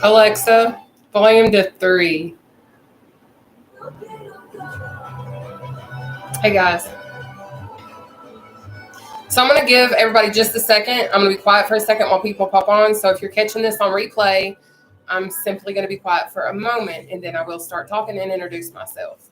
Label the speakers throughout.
Speaker 1: Alexa, volume to 3. Hey guys. So I'm going to give everybody just a second. I'm going to be quiet for a second while people pop on. So if you're catching this on replay, I'm simply going to be quiet for a moment and then I will start talking and introduce myself.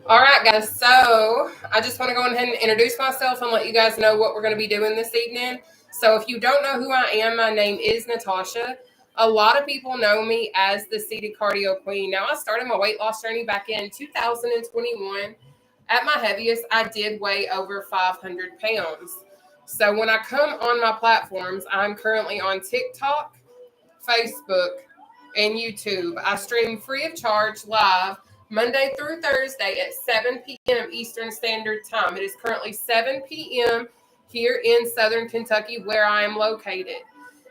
Speaker 1: All right, guys. So I just want to go ahead and introduce myself and let you guys know what we're going to be doing this evening. So if you don't know who I am, my name is Nataushia. A lot of people know me as the seated cardio queen. Now, I started my weight loss journey back in 2021. At my heaviest, I did weigh over 500 pounds. So when I come on my platforms, I'm currently on TikTok, Facebook, and YouTube. I stream free of charge live Monday through Thursday at 7 p.m. Eastern Standard Time. It is currently 7 p.m. here in Southern Kentucky where I am located.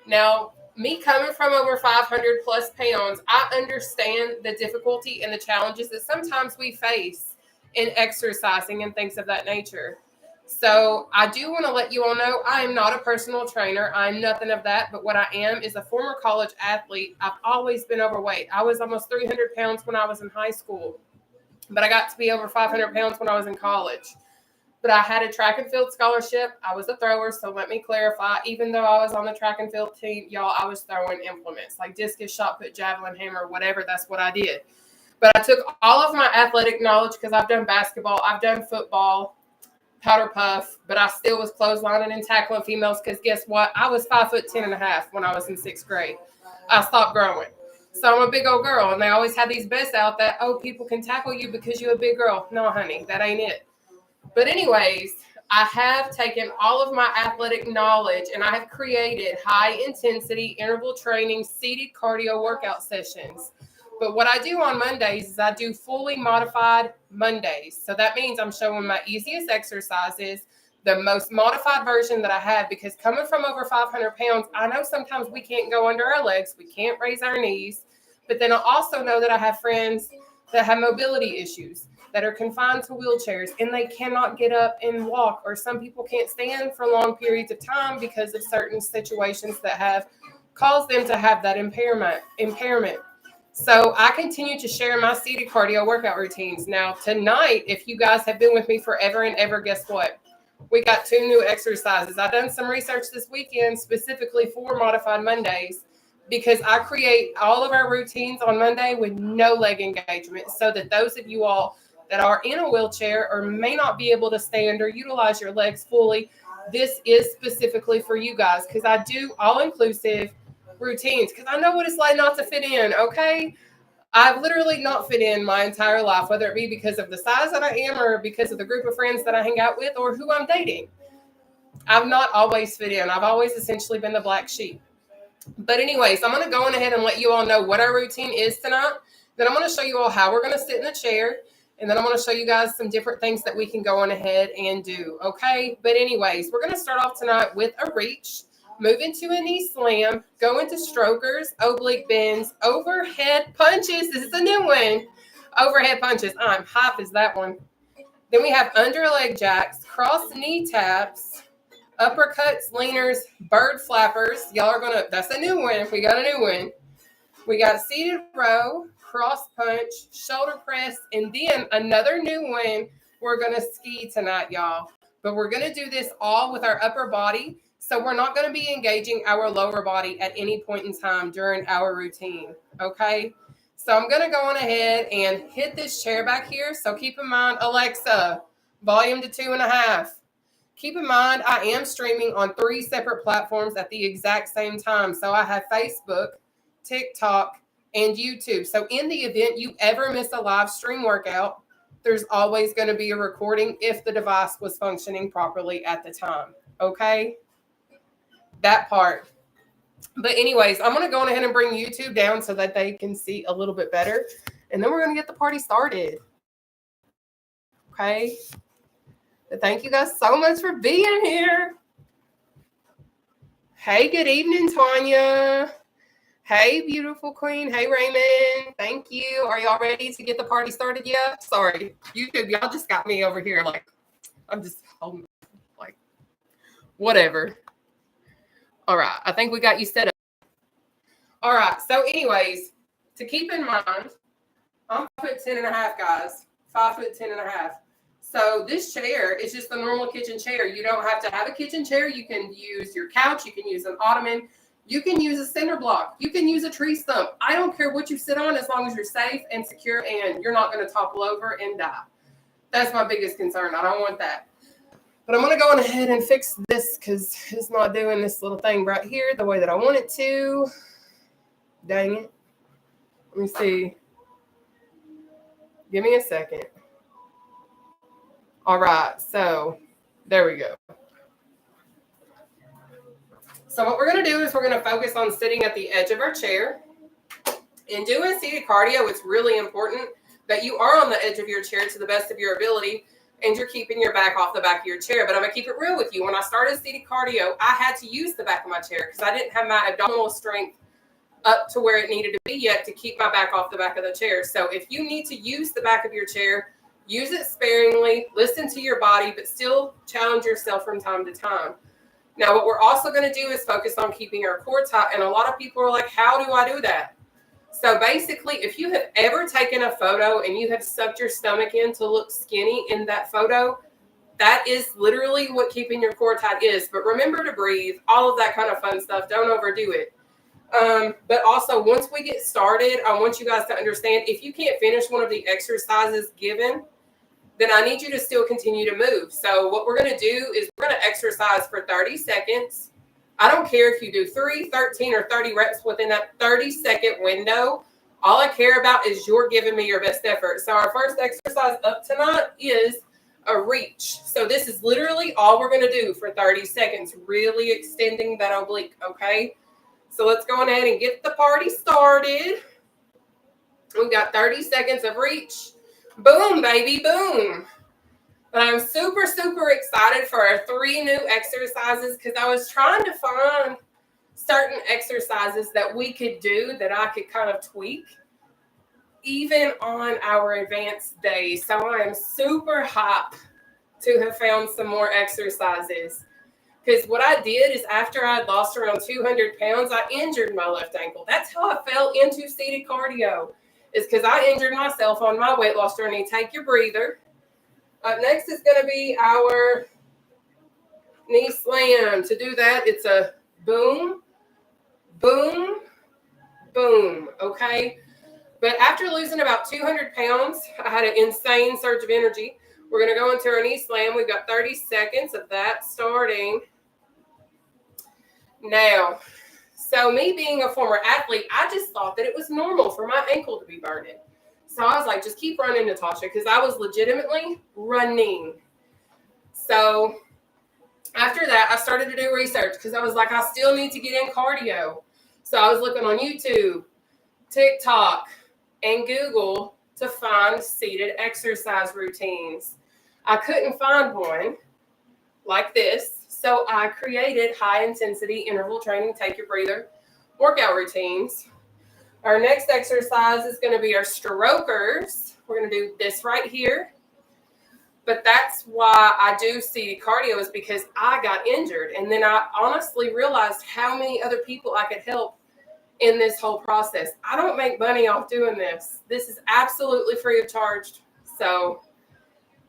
Speaker 1: Now, me coming from over 500 plus pounds, I understand the difficulty and the challenges that sometimes we face in exercising and things of that nature. So I do want to let you all know I am not a personal trainer. I'm nothing of that. But what I am is a former college athlete. I've always been overweight. I was almost 300 pounds when I was in high school, but I got to be over 500 pounds when I was in college. But I had a track and field scholarship. I was a thrower. So let me clarify, even though I was on the track and field team, y'all, I was throwing implements like discus, shot put, javelin, hammer, whatever. That's what I did. But I took all of my athletic knowledge because I've done basketball, I've done football, powder puff, but I still was clotheslining and tackling females because guess what? I was 5'10.5" when I was in 6th grade. I stopped growing. So I'm a big old girl, and they always had these bets out that, oh, people can tackle you because you're a big girl. No, honey, that ain't it. But anyways, I have taken all of my athletic knowledge and I have created high intensity interval training seated cardio workout sessions. But what I do on Mondays is I do fully modified Mondays. So that means I'm showing my easiest exercises, the most modified version that I have, because coming from over 500 pounds, I know sometimes we can't go under our legs. We can't raise our knees. But then I also know that I have friends that have mobility issues, that are confined to wheelchairs, and they cannot get up and walk. Or some people can't stand for long periods of time because of certain situations that have caused them to have that impairment. So I continue to share my seated cardio workout routines. Now, tonight, if you guys have been with me forever and ever, guess what? We got 2 new exercises. I've done some research this weekend specifically for Modified Mondays because I create all of our routines on Monday with no leg engagement so that those of you all that are in a wheelchair or may not be able to stand or utilize your legs fully, this is specifically for you guys because I do all-inclusive routines because I know what it's like not to fit in, okay? I've literally not fit in my entire life, whether it be because of the size that I am or because of the group of friends that I hang out with or who I'm dating. I've not always fit in. I've always essentially been the black sheep. But anyways, I'm going to go on ahead and let you all know what our routine is tonight. Then I'm going to show you all how we're going to sit in the chair. And then I'm going to show you guys some different things that we can go on ahead and do. Okay. But anyways, we're going to start off tonight with a reach, move into a knee slam, go into strokers, oblique bends, overhead punches. This is a new one. Overhead punches. I'm hype as that one. Then we have under leg jacks, cross knee taps, uppercuts, leaners, bird flappers. Y'all are going to, that's a new one. We got a new one. We got seated row, cross punch, shoulder press, and then another new one. We're going to ski tonight, y'all. But we're going to do this all with our upper body. So we're not going to be engaging our lower body at any point in time during our routine. Okay. So I'm going to go on ahead and hit this chair back here. So keep in mind, Alexa, volume to 2.5. Keep in mind, I am streaming on 3 separate platforms at the exact same time. So I have Facebook, TikTok, and YouTube. So in the event you ever miss a live stream workout, there's always going to be a recording if the device was functioning properly at the time. Okay? That part. But anyways, I'm going to go on ahead and bring YouTube down so that they can see a little bit better. And then we're going to get the party started. Okay? But thank you guys so much for being here. Hey, good evening, Tanya. Hey, beautiful queen. Hey, Raymond. Thank you. Are y'all ready to get the party started yet? Sorry, YouTube, y'all just got me over here. Like, I'm just holding, like, Whatever. All right. I think we got you set up. All right. So anyways, to keep in mind, I'm 5'10.5", guys. 5'10.5". So this chair is just a normal kitchen chair. You don't have to have a kitchen chair. You can use your couch. You can use an ottoman. You can use a cinder block. You can use a tree stump. I don't care what you sit on as long as you're safe and secure and you're not going to topple over and die. That's my biggest concern. I don't want that. But I'm going to go on ahead and fix this because it's not doing this little thing right here the way that I want it to. Dang it. Let me see. Give me a second. All right. So there we go. So what we're going to do is we're going to focus on sitting at the edge of our chair. In doing seated cardio, it's really important that you are on the edge of your chair to the best of your ability and you're keeping your back off the back of your chair. But I'm going to keep it real with you. When I started seated cardio, I had to use the back of my chair because I didn't have my abdominal strength up to where it needed to be yet to keep my back off the back of the chair. So if you need to use the back of your chair, use it sparingly, listen to your body, but still challenge yourself from time to time. Now, what we're also going to do is focus on keeping our core tight. And a lot of people are like, how do I do that? So basically, if you have ever taken a photo and you have sucked your stomach in to look skinny in that photo, that is literally what keeping your core tight is. But remember to breathe, all of that kind of fun stuff. Don't overdo it. But also, once we get started, I want you guys to understand, if you can't finish one of the exercises given, then I need you to still continue to move. So what we're going to do is we're going to exercise for 30 seconds. I don't care if you do 3, 13, or 30 reps within that 30-second window. All I care about is you're giving me your best effort. So our first exercise up tonight is a reach. So this is literally all we're going to do for 30 seconds, really extending that oblique, okay? So let's go ahead and get the party started. We've got 30 seconds of reach. Boom, baby, boom. But I'm super, super excited for our 3 new exercises because I was trying to find certain exercises that we could do that I could kind of tweak even on our advanced days. So I am super hyped to have found some more exercises. Because what I did is after I lost around 200 pounds, I injured my left ankle. That's how I fell into seated cardio. Is because I injured myself on my weight loss journey. Take your breather. Up next is going to be our knee slam. To do that, it's a boom, boom, boom, okay? But after losing about 200 pounds, I had an insane surge of energy. We're going to go into our knee slam. We've got 30 seconds of that starting now. So me being a former athlete, I just thought that it was normal for my ankle to be burning. So I was like, just keep running, Nataushia, because I was legitimately running. So after that, I started to do research because I was like, I still need to get in cardio. So I was looking on YouTube, TikTok, and Google to find seated exercise routines. I couldn't find one like this. So I created high-intensity interval training, take your breather, workout routines. Our next exercise is going to be our strokers. We're going to do this right here. But that's why I do seated cardio is because I got injured. And then I honestly realized how many other people I could help in this whole process. I don't make money off doing this. This is absolutely free of charge. So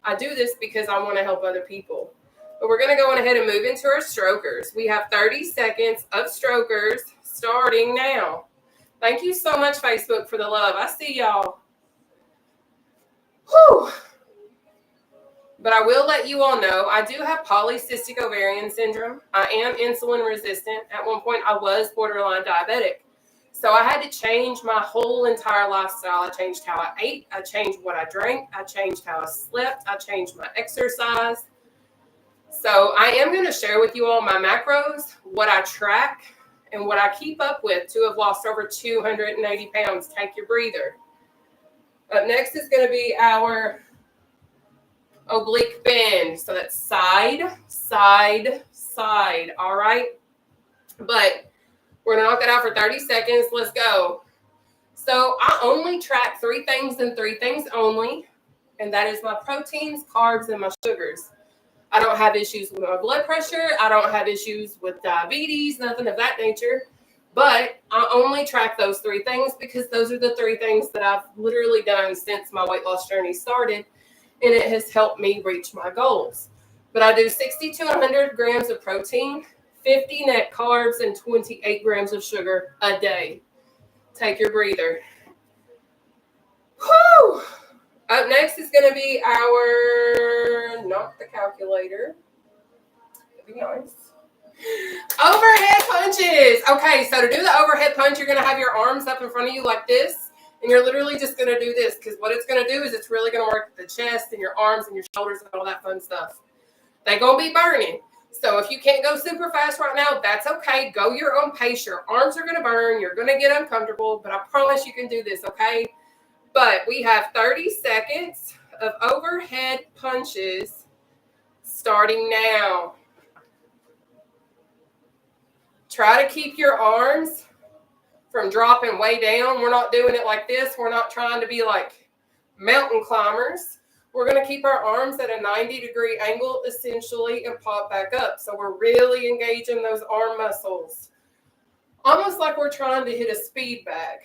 Speaker 1: I do this because I want to help other people. But we're going to go on ahead and move into our strokers. We have 30 seconds of strokers starting now. Thank you so much, Facebook, for the love. I see y'all. Whew. But I will let you all know, I do have polycystic ovarian syndrome. I am insulin resistant. At one point, I was borderline diabetic. So I had to change my whole entire lifestyle. I changed how I ate. I changed what I drank. I changed how I slept. I changed my exercise. So I am going to share with you all my macros, what I track, and what I keep up with to have lost over 280 pounds. Take your breather. Up next is going to be our oblique bend. So that's side, side, side. All right. But we're going to knock that out for 30 seconds. Let's go. So I only track 3 things and 3 things only. And that is my proteins, carbs, and my sugars. I don't have issues with my blood pressure. I don't have issues with diabetes, nothing of that nature. But I only track those 3 things because those are the 3 things that I've literally done since my weight loss journey started, and it has helped me reach my goals. But I do 60 to 100 grams of protein, 50 net carbs, and 28 grams of sugar a day. Take your breather. Whew! Up next is going to be not the calculator. It'd be nice. Overhead punches. Okay, so to do the overhead punch, you're going to have your arms up in front of you like this, and you're literally just going to do this, because what it's going to do is it's really going to work the chest and your arms and your shoulders and all that fun stuff. They're going to be burning. So if you can't go super fast right now, that's okay. Go your own pace. Your arms are going to burn. You're going to get uncomfortable, but I promise you can do this, okay? But we have 30 seconds of overhead punches starting now. Try to keep your arms from dropping way down. We're not doing it like this. We're not trying to be like mountain climbers. We're going to keep our arms at a 90-degree angle, essentially, and pop back up. So we're really engaging those arm muscles. Almost like we're trying to hit a speed bag.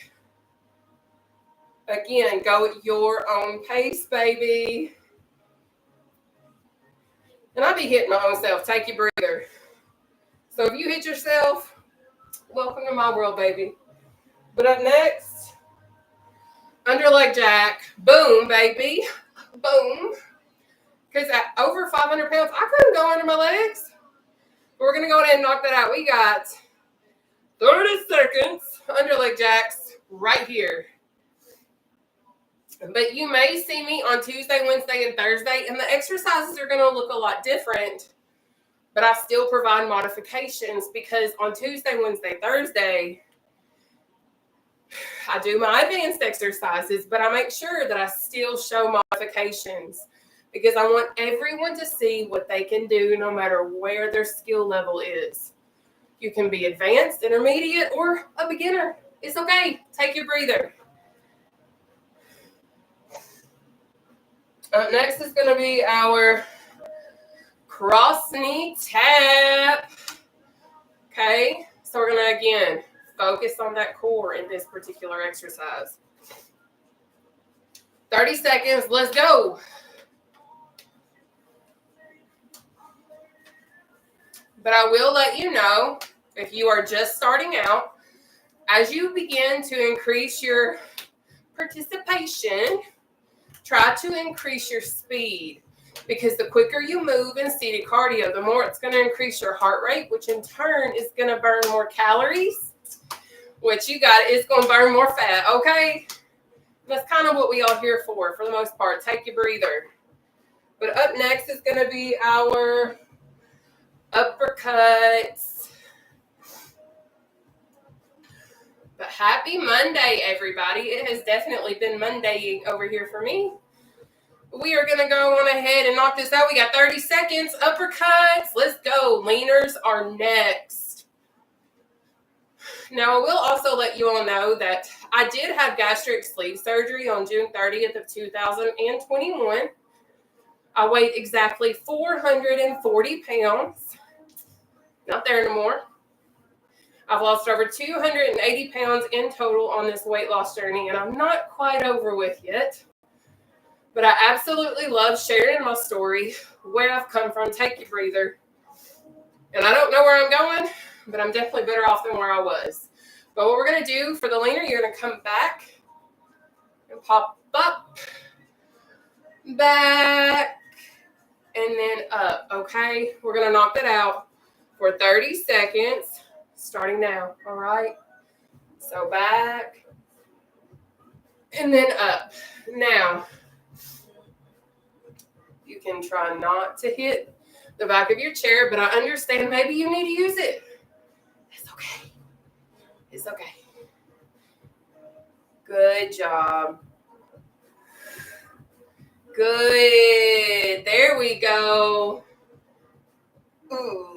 Speaker 1: Again, go at your own pace, baby. And I'll be hitting my own self. Take your breather. So if you hit yourself, welcome to my world, baby. But up next, underleg jack. Boom, baby. Boom. Because at over 500 pounds, I couldn't go under my legs. But we're going to go ahead and knock that out. We got 30 seconds underleg jacks right here. But you may see me on Tuesday, Wednesday, and Thursday, and the exercises are going to look a lot different. But I still provide modifications because on Tuesday, Wednesday, Thursday, I do my advanced exercises, but I make sure that I still show modifications because I want everyone to see what they can do no matter where their skill level is. You can be advanced, intermediate, or a beginner. It's okay. Take your breather. Up next is going to be our cross knee tap. Okay, so we're going to, again, focus on that core in this particular exercise. 30 seconds. Let's go. But I will let you know, if you are just starting out, as you begin to increase your participation, try to increase your speed. Because the quicker you move in seated cardio, the more it's going to increase your heart rate, which in turn is going to burn more calories, which it's going to burn more fat, okay? That's kind of what we all here for the most part. Take your breather. But up next is going to be our uppercuts. But happy Monday, everybody. It has definitely been Monday over here for me. We are going to go on ahead and knock this out. We got 30 seconds. Uppercuts. Let's go. Leaners are next. Now, I will also let you all know that I did have gastric sleeve surgery on June 30th of 2021. I weighed exactly 440 pounds. Not there anymore. I've lost over 280 pounds in total on this weight loss journey, and I'm not quite over with yet. But I absolutely love sharing my story, where I've come from. Take your breather. And I don't know where I'm going, but I'm definitely better off than where I was. But what we're going to do for the leaner, you're going to come back and pop up, back, and then up, okay? We're going to knock that out for 30 seconds, starting now, all right? So back, and then up. Now, you can try not to hit the back of your chair, but I understand maybe you need to use it. It's okay. It's okay. Good job. Good. There we go. Ooh.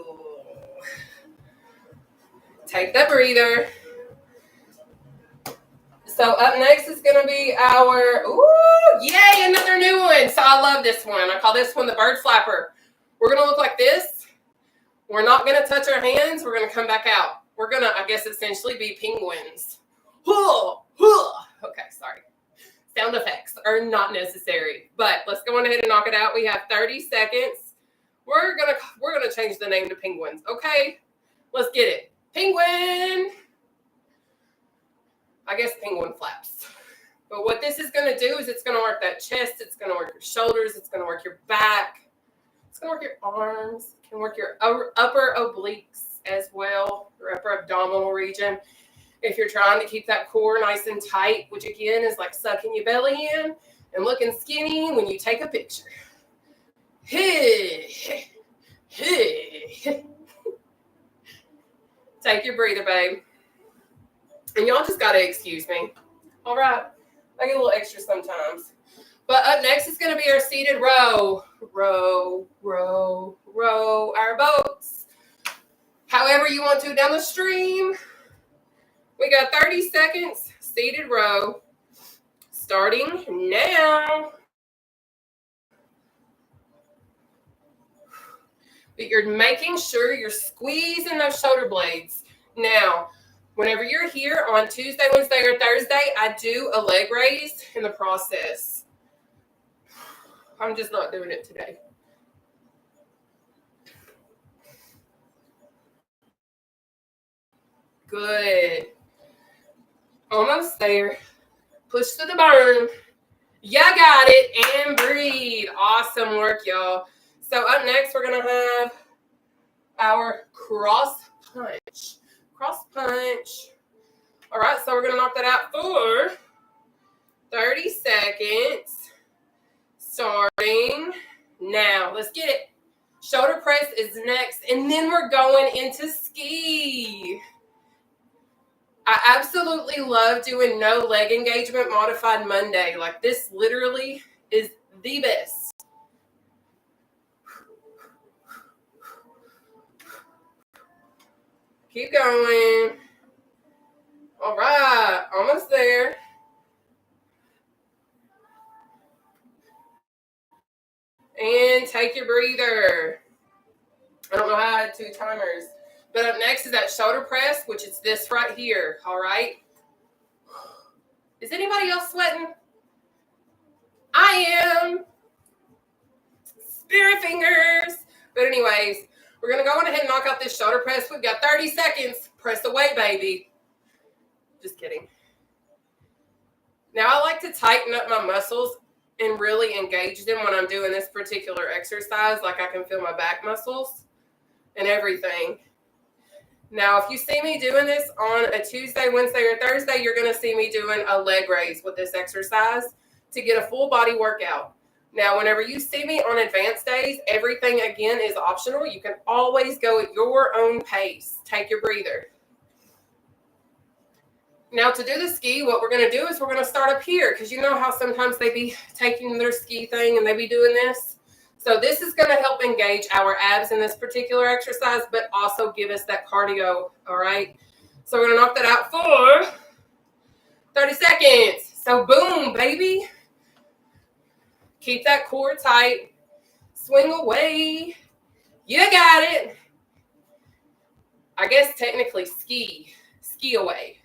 Speaker 1: Take that breather. So up next is going to be our, yay, another new one. So I love this one. I call this one the bird flapper. We're going to look like this. We're not going to touch our hands. We're going to come back out. We're going to, I guess, essentially be penguins. Okay, sorry. Sound effects are not necessary, but let's go on ahead and knock it out. We have 30 seconds. We're gonna change the name to penguins. Okay, let's get it. Penguin. I guess penguin flaps. But what this is gonna do is it's gonna work that chest. It's gonna work your shoulders. It's gonna work your back. It's gonna work your arms. It can work your upper obliques as well, your upper abdominal region. If you're trying to keep that core nice and tight, which again is like sucking your belly in and looking skinny when you take a picture. Hey. Take your breather, babe. And y'all just gotta excuse me. All right. I get a little extra sometimes. But up next is gonna be our seated row. Row our boats. However you want to down the stream. We got 30 seconds, seated row, starting now. But you're making sure you're squeezing those shoulder blades. Now, whenever you're here on Tuesday, Wednesday, or Thursday, I do a leg raise in the process. I'm just not doing it today. Good. Almost there. Push to the burn. You got it. And breathe. Awesome work, y'all. So up next, we're going to have our cross punch. Cross punch. All right, so we're going to knock that out for 30 seconds. Starting now. Let's get it. Shoulder press is next. And then we're going into ski. I absolutely love doing no leg engagement modified Monday. Like this literally is the best. Keep going. All right, almost there. And take your breather. I don't know how I had 2 timers. But up next is that shoulder press, which is this right here, all right? Is anybody else sweating? I am. Spirit fingers. But anyways, we're going to go on ahead and knock out this shoulder press. We've got 30 seconds. Press away, baby. Just kidding. Now, I like to tighten up my muscles and really engage them when I'm doing this particular exercise. Like I can feel my back muscles and everything. Now, if you see me doing this on a Tuesday, Wednesday, or Thursday, you're going to see me doing a leg raise with this exercise to get a full body workout. Now, whenever you see me on advanced days, everything, again, is optional. You can always go at your own pace. Take your breather. Now, to do the ski, what we're going to do is we're going to start up here because you know how sometimes they be taking their ski thing and they be doing this. So this is going to help engage our abs in this particular exercise, but also give us that cardio, all right? So we're going to knock that out for 30 seconds. So boom, baby. Keep that core tight. Swing away. You got it. I guess technically ski away.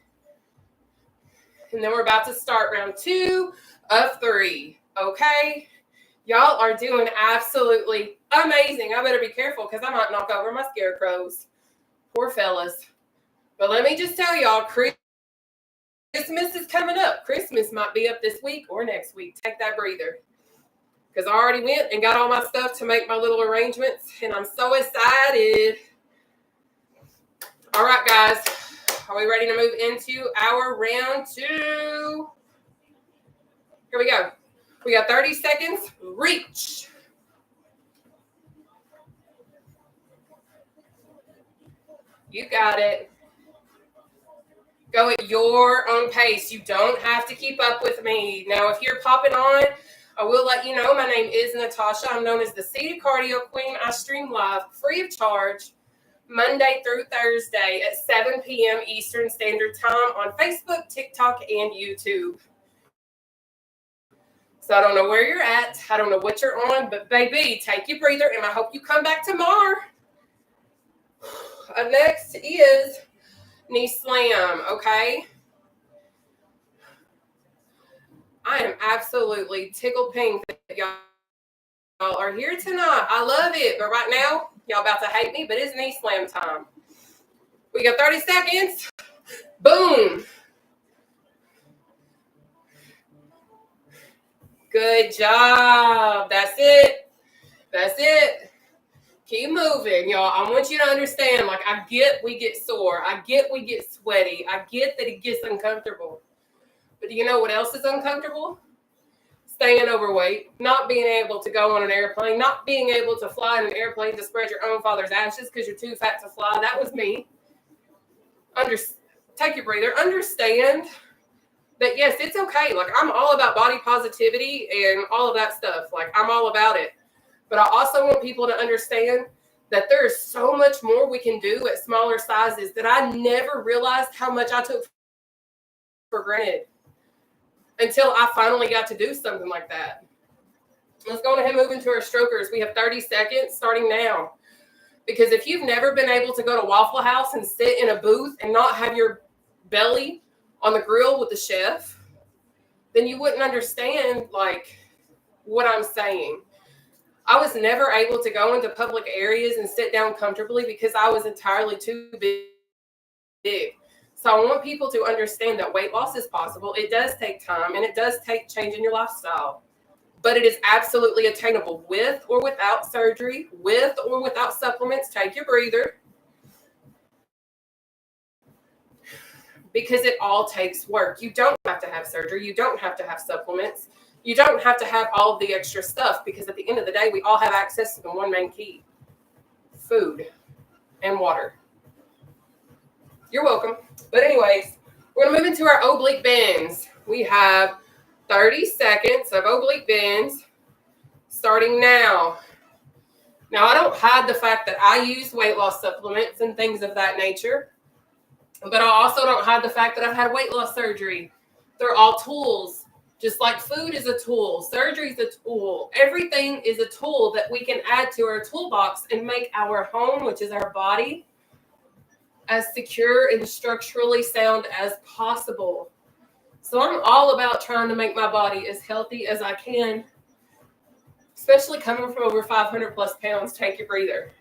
Speaker 1: And then we're about to start round 2 of 3, okay? Y'all are doing absolutely amazing. I better be careful because I might knock over my scarecrows. Poor fellas. But let me just tell y'all, Christmas is coming up. Christmas might be up this week or next week. Take that breather. Because I already went and got all my stuff to make my little arrangements. And I'm so excited. All right, guys. Are we ready to move into our round 2? Here we go. We got 30 seconds. Reach. You got it. Go at your own pace. You don't have to keep up with me. Now, if you're popping on, I will let you know my name is Nataushia. I'm known as the Seated Cardio Queen. I stream live free of charge Monday through Thursday at 7 p.m. Eastern Standard Time on Facebook, TikTok, and YouTube. So I don't know where you're at. I don't know what you're on, but baby, take your breather, and I hope you come back tomorrow. Next is knee slam, okay? I am absolutely tickled pink that y'all are here tonight. I love it, but right now, y'all about to hate me, but it's knee slam time. We got 30 seconds. Boom. Good job. That's it. That's it. Keep moving, y'all. I want you to understand, like, I get we get sore. I get we get sweaty. I get that it gets uncomfortable. But do you know what else is uncomfortable? Staying overweight, not being able to go on an airplane, not being able to fly in an airplane to spread your own father's ashes because you're too fat to fly. That was me. Take your breather. Understand that, yes, it's okay. Like, I'm all about body positivity and all of that stuff. Like, I'm all about it. But I also want people to understand that there is so much more we can do at smaller sizes that I never realized how much I took for granted until I finally got to do something like that. Let's go ahead and move into our strokers. We have 30 seconds starting now. Because if you've never been able to go to Waffle House and sit in a booth and not have your belly on the grill with the chef, then you wouldn't understand, like, what I'm saying. I was never able to go into public areas and sit down comfortably because I was entirely too big. So I want people to understand that weight loss is possible. It does take time, and it does take changing your lifestyle. But it is absolutely attainable with or without surgery, with or without supplements. Take your breather. Because it all takes work. You don't have to have surgery. You don't have to have supplements. You don't have to have all of the extra stuff, because at the end of the day, we all have access to the one main key: food and water. You're welcome. But anyways, we're going to move into our oblique bends. We have 30 seconds of oblique bends starting now. Now, I don't hide the fact that I use weight loss supplements and things of that nature, but I also don't hide the fact that I've had weight loss surgery. They're all tools. Just like food is a tool, surgery is a tool. Everything is a tool that we can add to our toolbox and make our home, which is our body, as secure and structurally sound as possible. So I'm all about trying to make my body as healthy as I can, especially coming from over 500 plus pounds. Take your breather.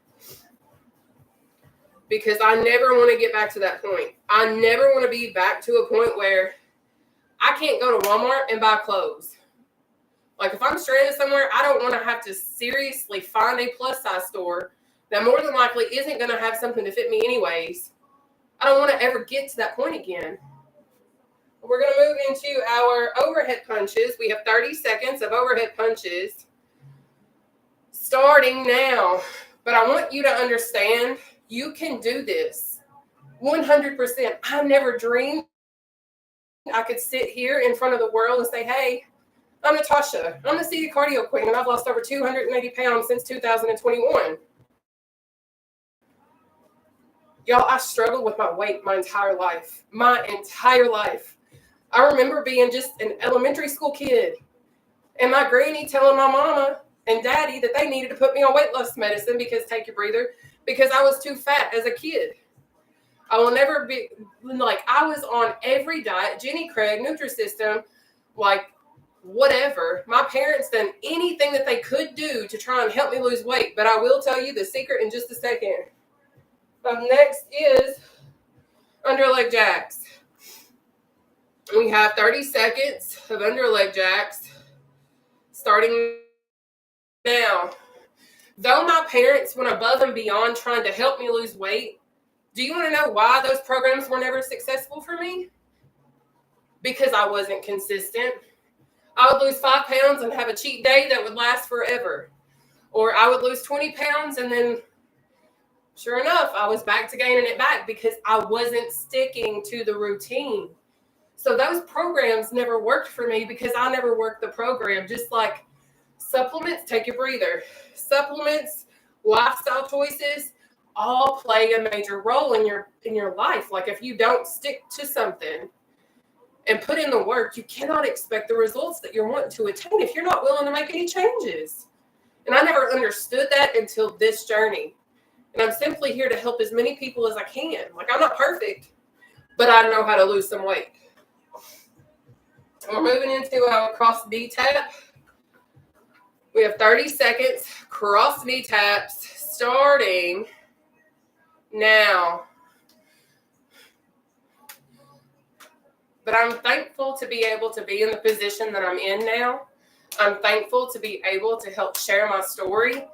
Speaker 1: Because I never want to get back to that point. I never want to be back to a point where I can't go to Walmart and buy clothes. Like, if I'm stranded somewhere, I don't want to have to seriously find a plus size store that more than likely isn't going to have something to fit me anyways. I don't want to ever get to that point again. We're going to move into our overhead punches. We have 30 seconds of overhead punches starting now. But I want you to understand, you can do this 100%. I never dreamed I could sit here in front of the world and say, hey, I'm Nataushia. I'm the City Cardio Queen, and I've lost over 280 pounds since 2021. Y'all, I struggled with my weight my entire life. My entire life. I remember being just an elementary school kid and my granny telling my mama and daddy that they needed to put me on weight loss medicine because, take your breather, because I was too fat as a kid. I will never be, like, I was on every diet, Jenny Craig, Nutrisystem, like, whatever. My parents done anything that they could do to try and help me lose weight. But I will tell you the secret in just a second. Next is underleg jacks. We have 30 seconds of underleg jacks starting now. Though my parents went above and beyond trying to help me lose weight, do you want to know why those programs were never successful for me? Because I wasn't consistent. I would lose 5 pounds and have a cheat day that would last forever. Or I would lose 20 pounds and then, sure enough, I was back to gaining it back because I wasn't sticking to the routine. So those programs never worked for me because I never worked the program. Just like supplements, take your breather. Supplements, lifestyle choices, all play a major role in your life. Like, if you don't stick to something and put in the work, you cannot expect the results that you're wanting to attain if you're not willing to make any changes. And I never understood that until this journey. And I'm simply here to help as many people as I can. Like, I'm not perfect, but I know how to lose some weight. We're moving into our cross knee tap. We have 30 seconds, cross knee taps, starting now. But I'm thankful to be able to be in the position that I'm in now. I'm thankful to be able to help share my story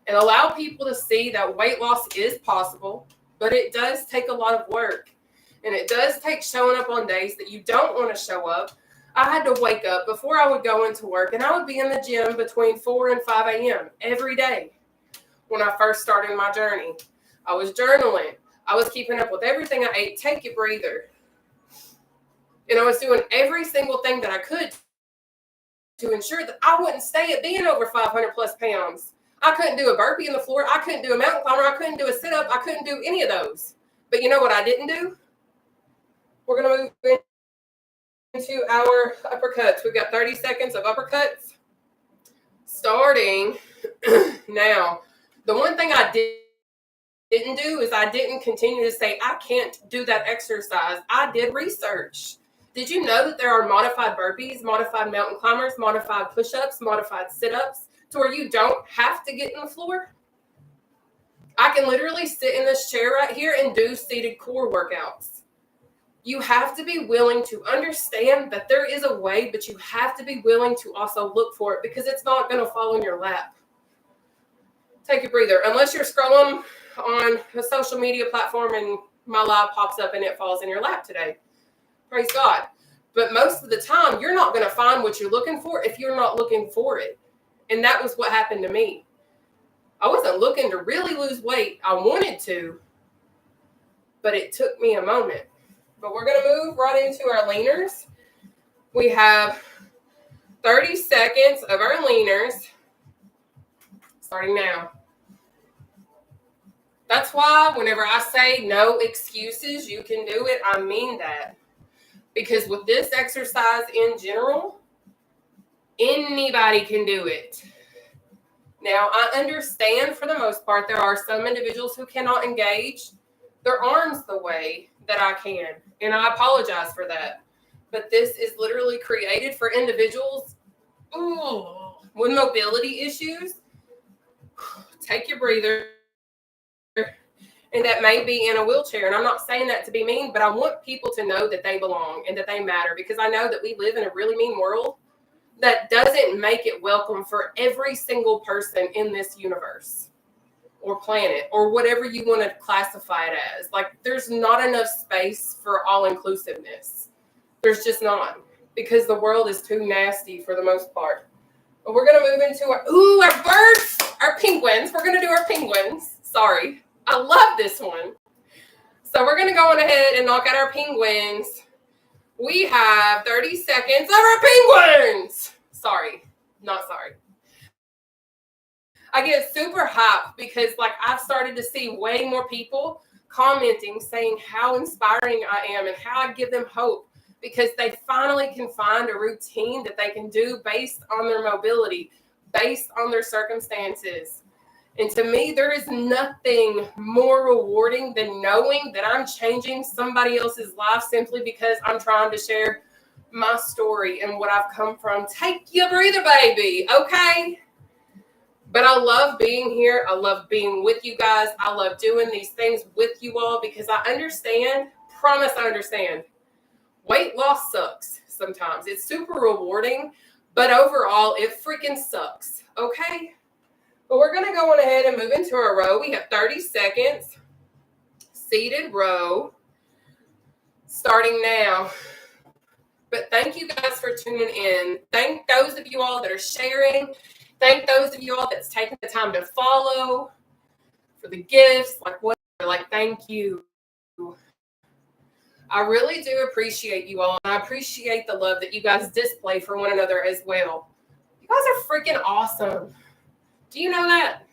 Speaker 1: and allow people to see that weight loss is possible, but it does take a lot of work. And it does take showing up on days that you don't want to show up. I had to wake up before I would go into work, and I would be in the gym between 4 and 5 a.m. every day. When I first started my journey, I was journaling. I was keeping up with everything I ate. Take a breather. And I was doing every single thing that I could to ensure that I wouldn't stay at being over 500 plus pounds. I couldn't do a burpee in the floor. I couldn't do a mountain climber. I couldn't do a sit-up. I couldn't do any of those. But you know what I didn't do? We're going to move into our uppercuts. We've got 30 seconds of uppercuts. Starting now. The one thing I didn't do is I didn't continue to say, I can't do that exercise. I did research. Did you know that there are modified burpees, modified mountain climbers, modified push-ups, modified sit-ups to where you don't have to get in the floor? I can literally sit in this chair right here and do seated core workouts. You have to be willing to understand that there is a way, but you have to be willing to also look for it because it's not going to fall in your lap. Take a breather. Unless you're scrolling on a social media platform and my live pops up and it falls in your lap today. Praise God. But most of the time, you're not going to find what you're looking for if you're not looking for it. And that was what happened to me. I wasn't looking to really lose weight. I wanted to, but it took me a moment. But we're going to move right into our leaners. We have 30 seconds of our leaners starting now. That's why whenever I say no excuses, you can do it, I mean that. Because with this exercise in general, anybody can do it. Now, I understand for the most part, there are some individuals who cannot engage their arms the way that I can. And I apologize for that. But this is literally created for individuals with mobility issues. Take your breather. And that may be in a wheelchair. And I'm not saying that to be mean, but I want people to know that they belong and that they matter, because I know that we live in a really mean world that doesn't make it welcome for every single person in this universe or planet or whatever you want to classify it as. Like, there's not enough space for all inclusiveness. There's just not, because the world is too nasty for the most part. But we're going to move into our birds, our penguins. We're going to do our penguins. Sorry. I love this one. So we're going to go on ahead and knock out our penguins. We have 30 seconds of our penguins. Sorry, not sorry. I get super hyped because I've started to see way more people commenting saying how inspiring I am and how I give them hope because they finally can find a routine that they can do based on their mobility, based on their circumstances. And to me, there is nothing more rewarding than knowing that I'm changing somebody else's life simply because I'm trying to share my story and what I've come from. Take your breather, baby, okay? But I love being here. I love being with you guys. I love doing these things with you all because I understand, promise I understand. Weight loss sucks sometimes. It's super rewarding, but overall, it freaking sucks, okay? But we're going to go on ahead and move into our row. We have 30 seconds. Seated row. Starting now. But thank you guys for tuning in. Thank those of you all that are sharing. Thank those of you all that's taking the time to follow. For the gifts. Thank you. I really do appreciate you all. And I appreciate the love that you guys display for one another as well. You guys are freaking awesome. Do you know that?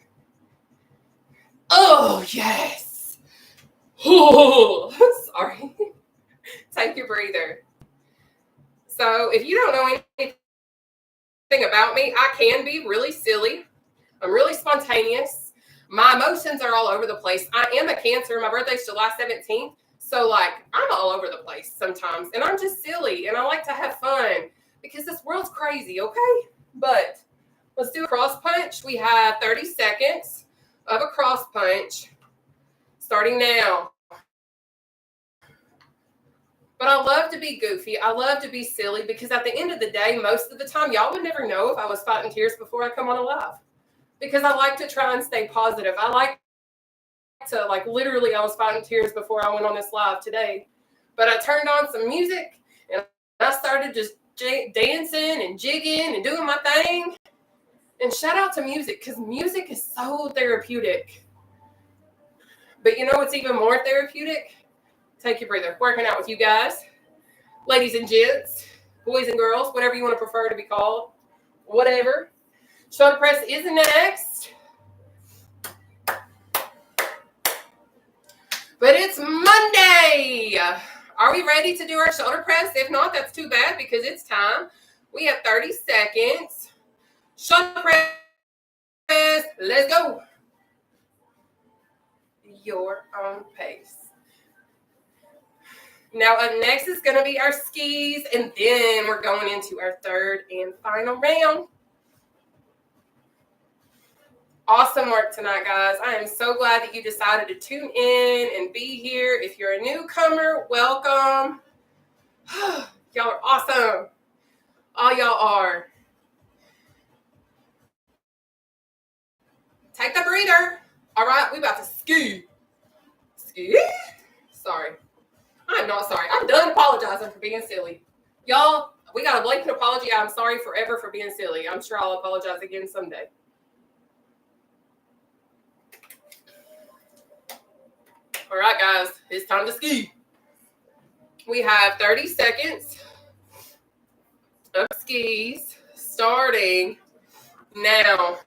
Speaker 1: Oh, yes. Oh, sorry. Take your breather. So if you don't know anything about me, I can be really silly. I'm really spontaneous. My emotions are all over the place. I am a Cancer. My birthday's July 17th. So, like, I'm all over the place sometimes. And I'm just silly. And I like to have fun because this world's crazy, okay? But let's do a cross punch. We have 30 seconds of a cross punch starting now. But I love to be goofy. I love to be silly because at the end of the day, most of the time, y'all would never know if I was fighting tears before I come on a live. Because I like to try and stay positive. I like to, like, literally, I was fighting tears before I went on this live today. But I turned on some music and I started just dancing and jigging and doing my thing. And shout out to music because music is so therapeutic. But you know what's even more therapeutic? Take your breather. Working out with you guys. Ladies and gents, boys and girls, whatever you want to prefer to be called. Whatever. Shoulder press is next. But it's Monday. Are we ready to do our shoulder press? If not, that's too bad because it's time. We have 30 seconds. Shoulder press. Let's go. Your own pace. Now up next is going to be our skis, and then we're going into our third and final round. Awesome work tonight, guys. I am so glad that you decided to tune in and be here. If you're a newcomer, welcome. Y'all are awesome. All y'all are. Take the breather. All right, we about to ski. Ski? Sorry. I'm not sorry. I'm done apologizing for being silly. Y'all, we got a blanket apology. I'm sorry forever for being silly. I'm sure I'll apologize again someday. All right, guys, it's time to ski. We have 30 seconds of skis starting now.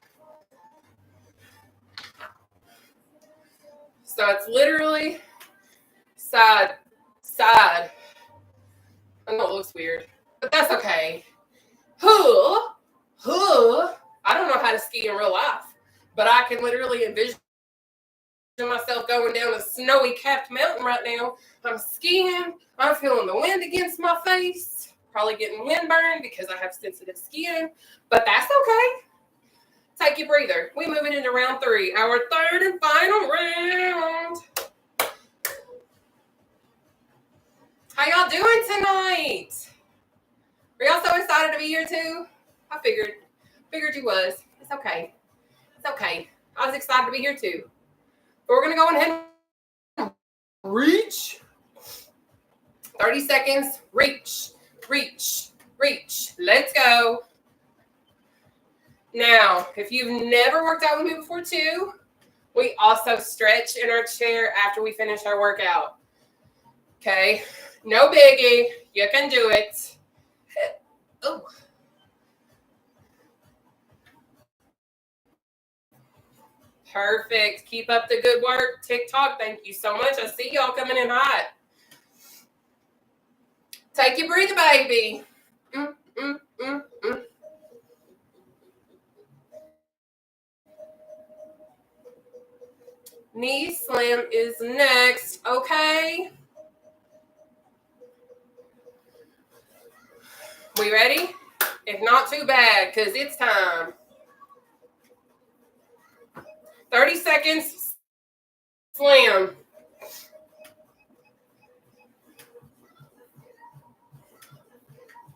Speaker 1: So it's literally side. I know it looks weird, but that's okay. I don't know how to ski in real life, but I can literally envision myself going down a snowy capped mountain right now. I'm skiing. I'm feeling the wind against my face. Probably getting windburned because I have sensitive skin, but that's okay. Take your breather. We moving into round 3, our third and final round. How y'all doing tonight? Are y'all so excited to be here too? I figured you was. It's okay. It's okay. I was excited to be here too. But we're gonna go ahead and reach. 30 seconds. Reach. Let's go. Now, if you've never worked out with me before too, we also stretch in our chair after we finish our workout. Okay, no biggie. You can do it. Oh. Perfect. Keep up the good work. TikTok, thank you so much. I see y'all coming in hot. Take your breather, baby. Knee slam is next, okay? We ready? If not, too bad, because it's time. 30 seconds, slam.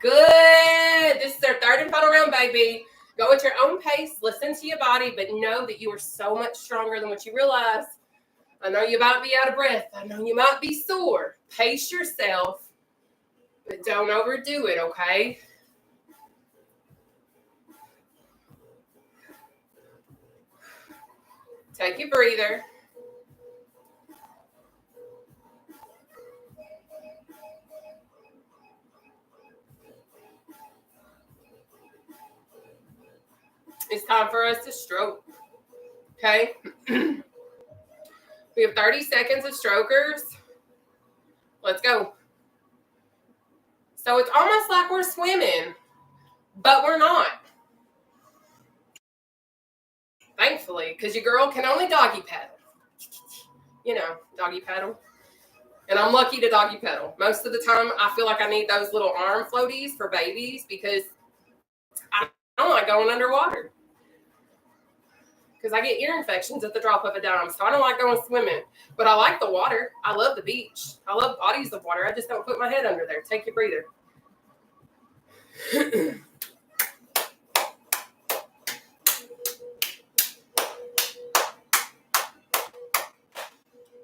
Speaker 1: Good. This is our third and final round, baby. Go at your own pace. Listen to your body, but know that you are so much stronger than what you realize. I know you might be out of breath. I know you might be sore. Pace yourself, but don't overdo it, okay? Take your breather. It's time for us to stroke, okay? We have 30 seconds of strokers. Let's go. So it's almost like we're swimming, but we're not. Thankfully, because your girl can only doggy paddle. You know, doggy paddle. And I'm lucky to doggy paddle. Most of the time, I feel like I need those little arm floaties for babies because I don't like going underwater. Because I get ear infections at the drop of a dime. So I don't like going swimming. But I like the water. I love the beach. I love bodies of water. I just don't put my head under there. Take your breather. It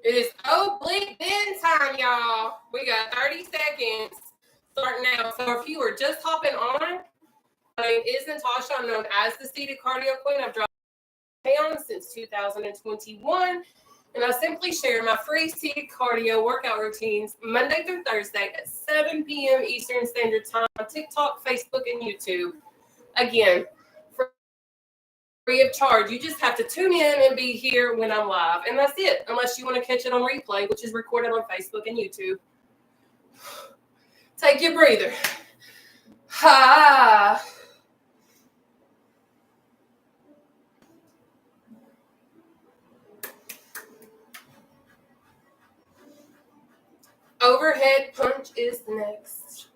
Speaker 1: is oblique bend time, y'all. We got 30 seconds starting now. So if you are just hopping on, my name is Nataushia. I'm known as the Seated Cardio Queen. I've dropped pounds since 2021. And I simply share my free seated cardio workout routines Monday through Thursday at 7 p.m. Eastern Standard Time on TikTok, Facebook, and YouTube. Again, free of charge. You just have to tune in and be here when I'm live. And that's it, unless you want to catch it on replay, which is recorded on Facebook and YouTube. Take your breather. Ha. Overhead punch is next.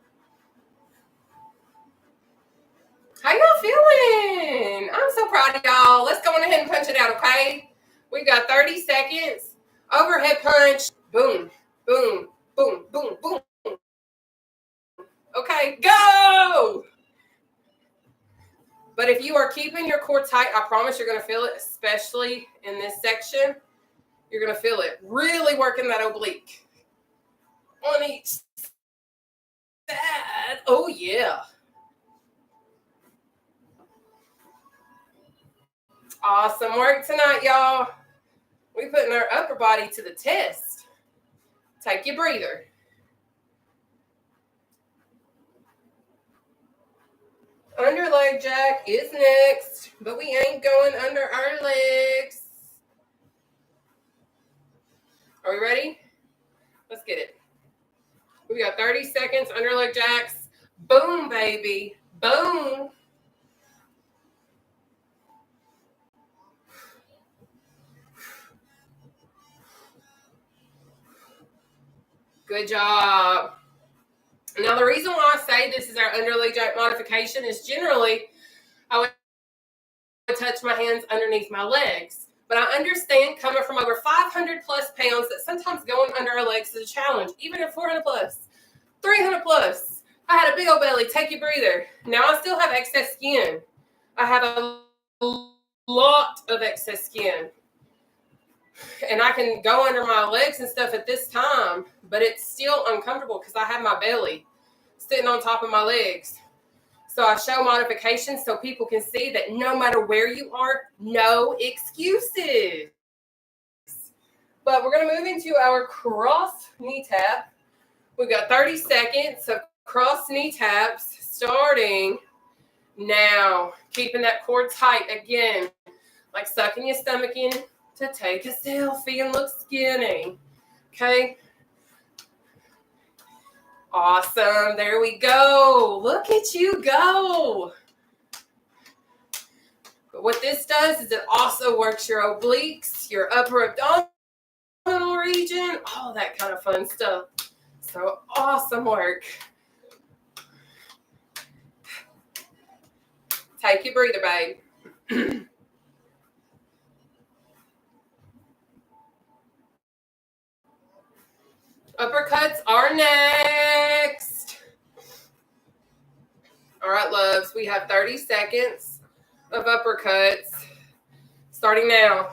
Speaker 1: How y'all feeling? I'm so proud of y'all. Let's go on ahead and punch it out, okay? We got 30 seconds. Overhead punch. Boom, boom, boom, boom, boom. Okay, go! But if you are keeping your core tight, I promise you're going to feel it, especially in this section. You're going to feel it. Really working that oblique. On each side. Oh, yeah. Awesome work tonight, y'all. We putting our upper body to the test. Take your breather. Under leg jack is next, but we ain't going under our legs. Are we ready? Let's get it. We got 30 seconds, under leg jacks. Boom, baby. Boom. Good job. Now, the reason why I say this is our under leg jack modification is generally I would touch my hands underneath my legs. But I understand coming from over 500 plus pounds that sometimes going under our legs is a challenge, even at 400 plus, 300 plus. I had a big old belly. Take your breather. Now I still have excess skin. I have a lot of excess skin. And I can go under my legs and stuff at this time, but it's still uncomfortable because I have my belly sitting on top of my legs. So I show modifications so people can see that no matter where you are, no excuses. But we're going to move into our cross knee tap. We've got 30 seconds of cross knee taps starting now. Keeping that core tight again, like sucking your stomach in to take a selfie and look skinny. Okay. Awesome. There we go. Look at you go. But what this does is it also works your obliques, your upper abdominal region, all that kind of fun stuff. So awesome work. Take your breather, babe. Uppercuts are next. All right, loves. We have 30 seconds of uppercuts starting now.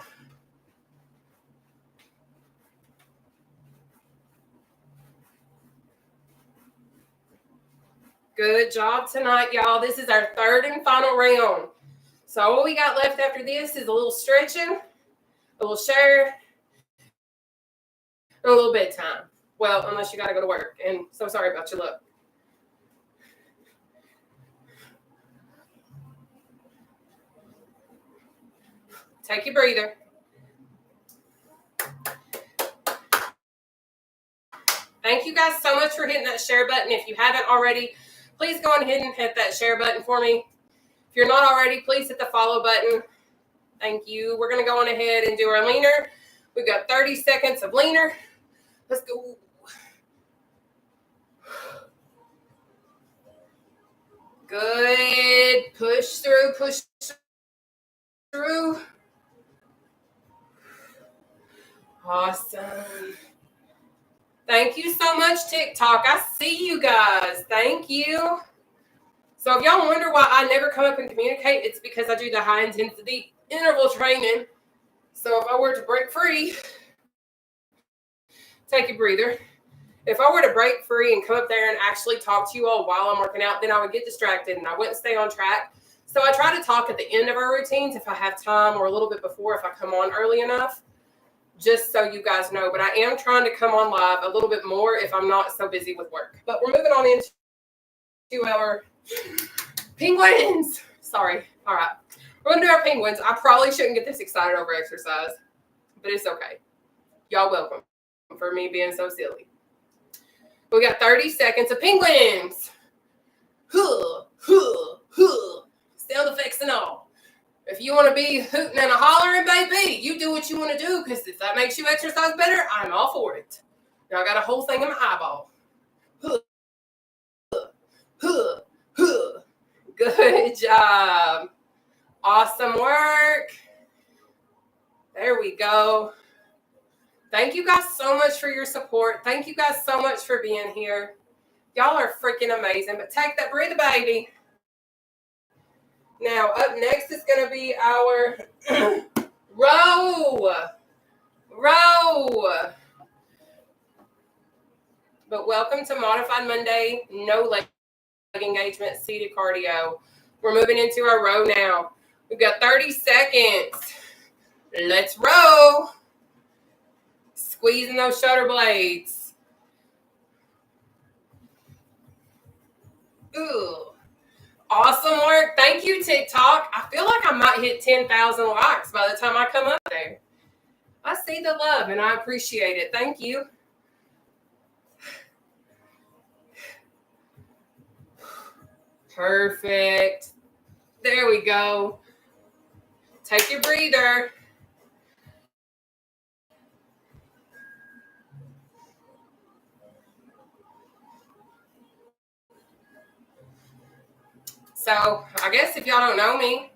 Speaker 1: Good job tonight, y'all. This is our third and final round. So all we got left after this is a little stretching, a little share, and a little bedtime. Well, unless you got to go to work. And so sorry about your luck. Take your breather. Thank you guys so much for hitting that share button. If you haven't already, please go ahead and hit that share button for me. If you're not already, please hit the follow button. Thank you. We're going to go on ahead and do our leaner. We've got 30 seconds of leaner. Let's go. Good. Push through, push through. Awesome. Thank you so much, TikTok. I see you guys. Thank you. So if y'all wonder why I never come up and communicate, it's because I do the high intensity interval training. So if I were to break free, take a breather. If I were to break free and come up there and actually talk to you all while I'm working out, then I would get distracted and I wouldn't stay on track. So I try to talk at the end of our routines if I have time, or a little bit before if I come on early enough, just so you guys know. But I am trying to come on live a little bit more if I'm not so busy with work. But we're moving on into our penguins. Sorry. All right. We're going to do our penguins. I probably shouldn't get this excited over exercise, but it's okay. Y'all welcome for me being so silly. We got 30 seconds of penguins. Huh, huh, huh. Sound effects and all. If you want to be hooting and a hollering, baby, you do what you want to do, because if that makes you exercise better, I'm all for it. Now I got a whole thing in my eyeball. Huh, huh, huh. Good job. Awesome work. There we go. Thank you guys so much for your support. Thank you guys so much for being here. Y'all are freaking amazing. But take that breather, baby. Now, up next is going to be our row. Row. But welcome to Modified Monday, no leg engagement, seated cardio. We're moving into our row now. We've got 30 seconds. Let's row. Squeezing those shoulder blades. Ooh. Awesome work. Thank you, TikTok. I feel like I might hit 10,000 likes by the time I come up there. I see the love and I appreciate it. Thank you. Perfect. There we go. Take your breather. So I guess if y'all don't know me,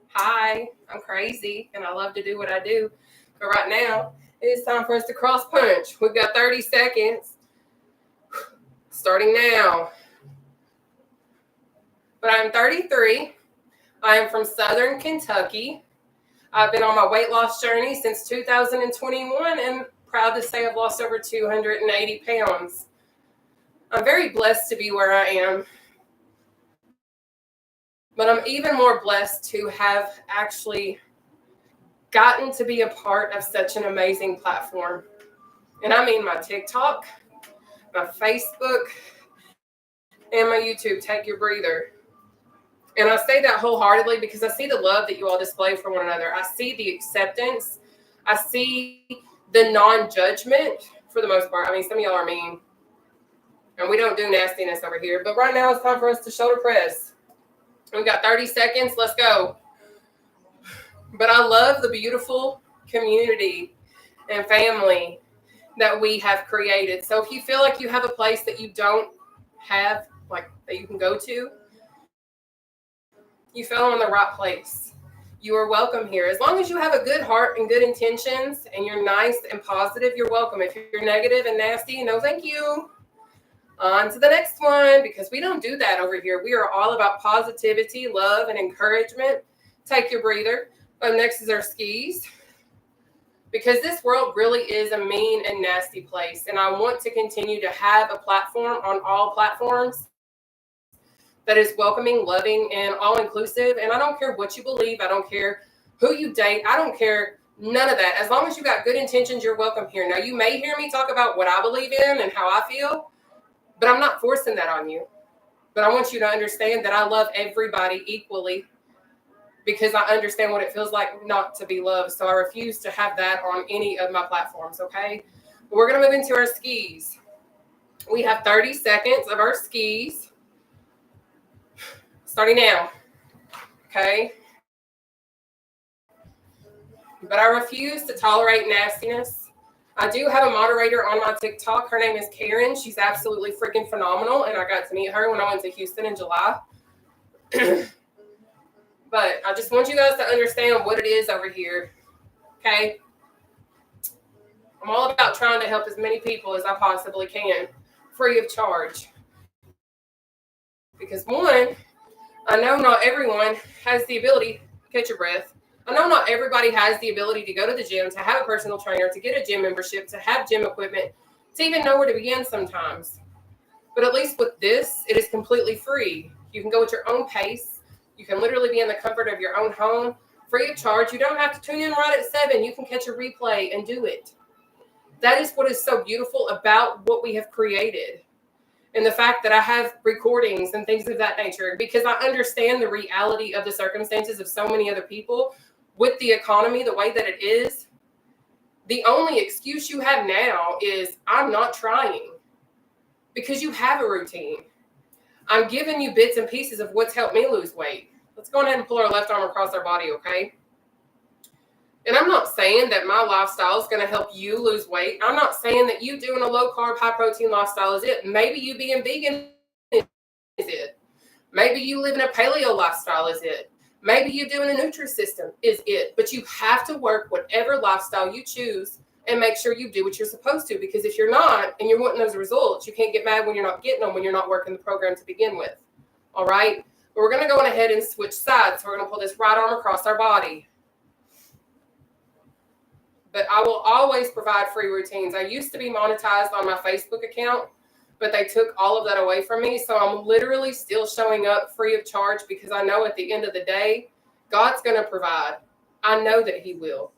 Speaker 1: hi, I'm crazy and I love to do what I do. But right now, it's time for us to cross punch. We've got 30 seconds. Starting now. But I'm 33. I am from Southern Kentucky. I've been on my weight loss journey since 2021 and proud to say I've lost over 280 pounds. I'm very blessed to be where I am. But I'm even more blessed to have actually gotten to be a part of such an amazing platform. And I mean my TikTok, my Facebook, and my YouTube, Take Your Breather. And I say that wholeheartedly because I see the love that you all display for one another. I see the acceptance. I see the non-judgment for the most part. I mean, some of y'all are mean. And we don't do nastiness over here. But right now it's time for us to shoulder press. We've got 30 seconds. Let's go. But I love the beautiful community and family that we have created. So if you feel like you have a place that you don't have, like that you can go to, you fell in the right place. You are welcome here. As long as you have a good heart and good intentions and you're nice and positive, you're welcome. If you're negative and nasty, no thank you. On to the next one, because we don't do that over here. We are all about positivity, love, and encouragement. Take your breather. Up next is our skis. Because this world really is a mean and nasty place. And I want to continue to have a platform on all platforms that is welcoming, loving, and all-inclusive. And I don't care what you believe. I don't care who you date. I don't care none of that. As long as you got good intentions, you're welcome here. Now, you may hear me talk about what I believe in and how I feel, but I'm not forcing that on you. But I want you to understand that I love everybody equally because I understand what it feels like not to be loved. So I refuse to have that on any of my platforms, okay? But we're going to move into our skis. We have 30 seconds of our skis. Starting now. Okay? But I refuse to tolerate nastiness. I do have a moderator on my TikTok. Her name is Karen. She's absolutely freaking phenomenal, and I got to meet her when I went to Houston in July. But I just want you guys to understand what it is over here, okay? I'm all about trying to help as many people as I possibly can, free of charge. Because one, I know not everyone has the ability, catch your breath, I know not everybody has the ability to go to the gym, to have a personal trainer, to get a gym membership, to have gym equipment, to even know where to begin sometimes. But at least with this, it is completely free. You can go at your own pace. You can literally be in the comfort of your own home, free of charge. You don't have to tune in right at 7. You can catch a replay and do it. That is what is so beautiful about what we have created. And the fact that I have recordings and things of that nature, because I understand the reality of the circumstances of so many other people with the economy the way that it is. The only excuse you have now is, I'm not trying, because you have a routine. I'm giving you bits and pieces of what's helped me lose weight. Let's go ahead and pull our left arm across our body, okay? And I'm not saying that my lifestyle is going to help you lose weight. I'm not saying that you doing a low-carb, high-protein lifestyle is it. Maybe you being vegan is it. Maybe you living a paleo lifestyle is it. Maybe you doing a Nutri-System is it. But you have to work whatever lifestyle you choose and make sure you do what you're supposed to. Because if you're not, and you're wanting those results, you can't get mad when you're not getting them, when you're not working the program to begin with. All right? But we're going to go ahead and switch sides. So we're going to pull this right arm across our body. But I will always provide free routines. I used to be monetized on my Facebook account, but they took all of that away from me. So I'm literally still showing up free of charge, because I know at the end of the day, God's going to provide. I know that he will.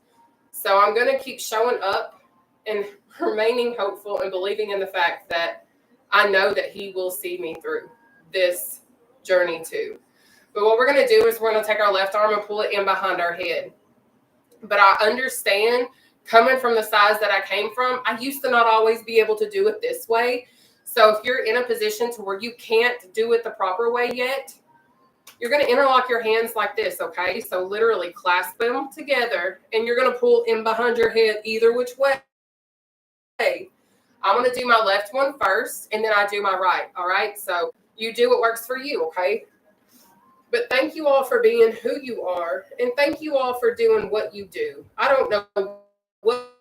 Speaker 1: So I'm going to keep showing up and remaining hopeful and believing in the fact that I know that he will see me through this journey too. But what we're going to do is we're going to take our left arm and pull it in behind our head. But I understand, coming from the size that I came from, I used to not always be able to do it this way. So if you're in a position to where you can't do it the proper way yet, you're going to interlock your hands like this, okay? So literally clasp them together, and you're going to pull in behind your head either which way. I'm going to do my left one first, and then I do my right, all right? So you do what works for you, okay? But thank you all for being who you are, and thank you all for doing what you do. I don't know what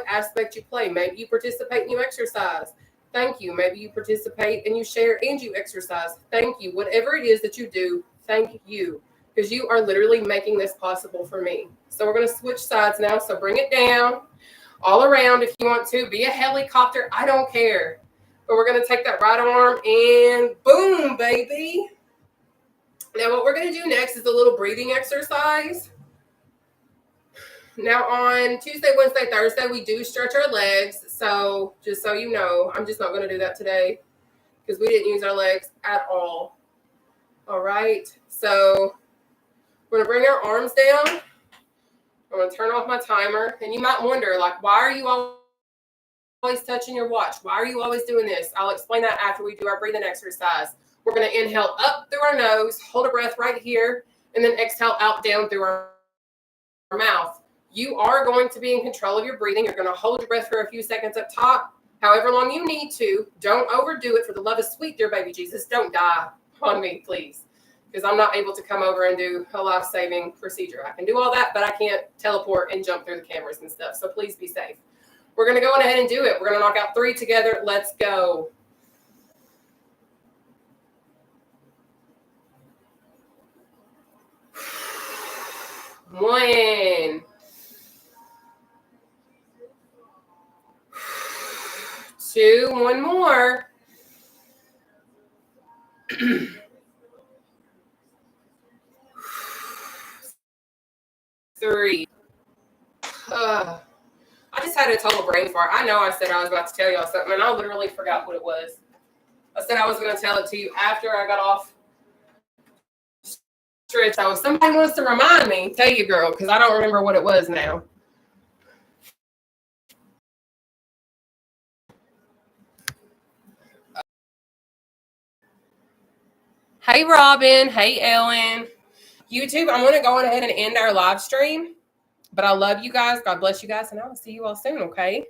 Speaker 1: aspect you play. Maybe you participate and you exercise. Thank you. Maybe you participate and you share and you exercise. Thank you. Whatever it is that you do, thank you, because you are literally making this possible for me. So we're going to switch sides now. So bring it down all around if you want to. Be a helicopter. I don't care. But we're going to take that right arm and boom, baby. Now what we're going to do next is a little breathing exercise. Now on Tuesday, Wednesday, Thursday, we do stretch our legs. So just so you know, I'm just not going to do that today because we didn't use our legs at all. All right. So we're going to bring our arms down. I'm going to turn off my timer. And you might wonder, like, why are you always touching your watch? Why are you always doing this? I'll explain that after we do our breathing exercise. We're going to inhale up through our nose, hold a breath right here, and then exhale out down through our mouth. You are going to be in control of your breathing. You're going to hold your breath for a few seconds up top, however long you need to. Don't overdo it. For the love of sweet, dear baby Jesus, don't die on me, please, because I'm not able to come over and do a life-saving procedure. I can do all that, but I can't teleport and jump through the cameras and stuff, so please be safe. We're going to go on ahead and do it. We're going to knock out 3 together. Let's go. One. 2, one more. 3. I just had a total brain fart. I know I said I was about to tell y'all something, and I literally forgot what it was. I said I was going to tell it to you after I got off stretch. So if somebody wants to remind me, tell you, girl, because I don't remember what it was now. Hey, Robin. Hey, Ellen. YouTube, I'm going to go on ahead and end our live stream. But I love you guys. God bless you guys. And I will see you all soon, okay?